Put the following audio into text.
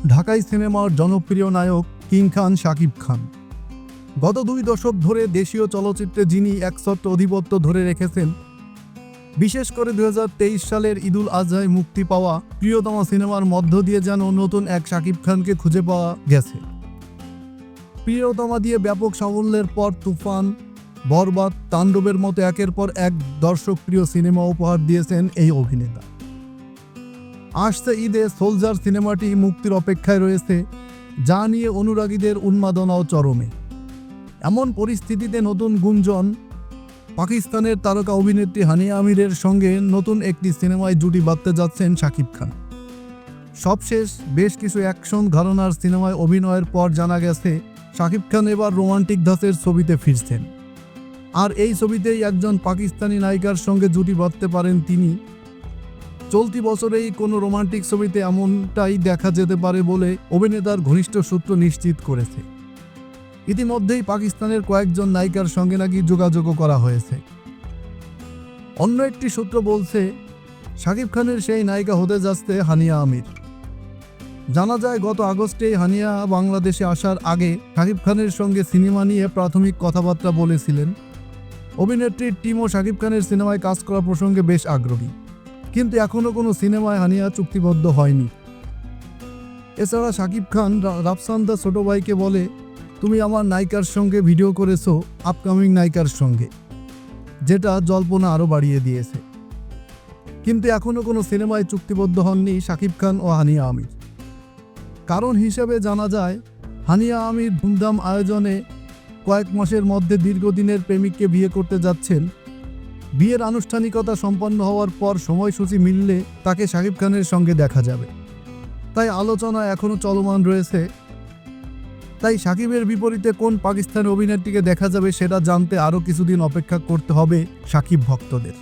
ঢাকাই সিনেমার জনপ্রিয় নায়ক কিং খান শাকিব খান গত 2 দশক ধরে দেশীয় চলচ্চিত্রে যিনি একছত্র আধিপত্য ধরে রেখেছেন। বিশেষ করে 2023 সালের ঈদুল আজহায় মুক্তি পাওয়া প্রিয়তমা সিনেমার মধ্য দিয়ে যেন নতুন এক শাকিব খানকে খুঁজে পাওয়া গেছে। প্রিয়তমা দিয়ে ব্যাপক সাফল্যের পর তুফান, বরবাদ, তাণ্ডবের মতো একের পর এক দর্শকপ্রিয় সিনেমা উপহার দিয়েছেন এই অভিনেতা। আসছে ঈদে সোলজার সিনেমাটি মুক্তির অপেক্ষায় রয়েছে, যা নিয়ে অনুরাগীদের উন্মাদনাও চরমে। এমন পরিস্থিতিতে নতুন গুঞ্জন, পাকিস্তানের তারকা অভিনেত্রী হানিয়া আমিরের সঙ্গে নতুন একটি সিনেমায় জুটি বাঁধতে যাচ্ছেন শাকিব খান। সবশেষ বেশ কিছু অ্যাকশন ঘরানার সিনেমায় অভিনয়ের পর জানা গেছে শাকিব খান এবার রোমান্টিক ধাঁচের ছবিতে ফিরছেন। আর এই ছবিতেই একজন পাকিস্তানি নায়িকার সঙ্গে জুটি বাঁধতে পারেন তিনি। চলতি বছরেই কোনো রোমান্টিক ছবিতে এমনটাই দেখা যেতে পারে বলে অভিনেতার ঘনিষ্ঠ সূত্র নিশ্চিত করেছে। ইতিমধ্যেই পাকিস্তানের কয়েকজন নায়িকার সঙ্গে নাকি যোগাযোগও করা হয়েছে। অন্য একটি সূত্র বলছে শাকিব খানের সেই নায়িকা হতে যাচ্ছে হানিয়া আমির। জানা যায় গত আগস্টেই হানিয়া বাংলাদেশে আসার আগে শাকিব খানের সঙ্গে সিনেমা নিয়ে প্রাথমিক কথাবার্তা বলেছিলেন। অভিনেত্রীর টিমও শাকিব খানের সিনেমায় কাজ করার প্রসঙ্গে বেশ আগ্রহী, কিন্তু এখনও কোনো সিনেমায় হানিয়া চুক্তিবদ্ধ হয়নি। এছাড়া শাকিব খান রাফসান-দা ছোট ভাইকে বলে, তুমি আমার নায়িকার সঙ্গে ভিডিও করেছো আপকামিং নায়িকার সঙ্গে, যেটা জল্পনা আরও বাড়িয়ে দিয়েছে। কিন্তু এখনও কোনো সিনেমায় চুক্তিবদ্ধ হননি শাকিব খান ও হানিয়া আমির। কারণ হিসেবে জানা যায়, হানিয়া আমির ধুমধাম আয়োজনে কয়েক মাসের মধ্যে দীর্ঘদিনের প্রেমিককে বিয়ে করতে যাচ্ছেন। বিয়ের আনুষ্ঠানিকতা সম্পন্ন হওয়ার পর সময়সূচি মিললে তাকে শাকিব খানের সঙ্গে দেখা যাবে। তাই আলোচনা এখনও চলমান রয়েছে। তাই শাকিবের বিপরীতে কোন পাকিস্তানি অভিনেত্রীকে দেখা যাবে সেটা জানতে আরও কিছুদিন অপেক্ষা করতে হবে শাকিব ভক্তদের।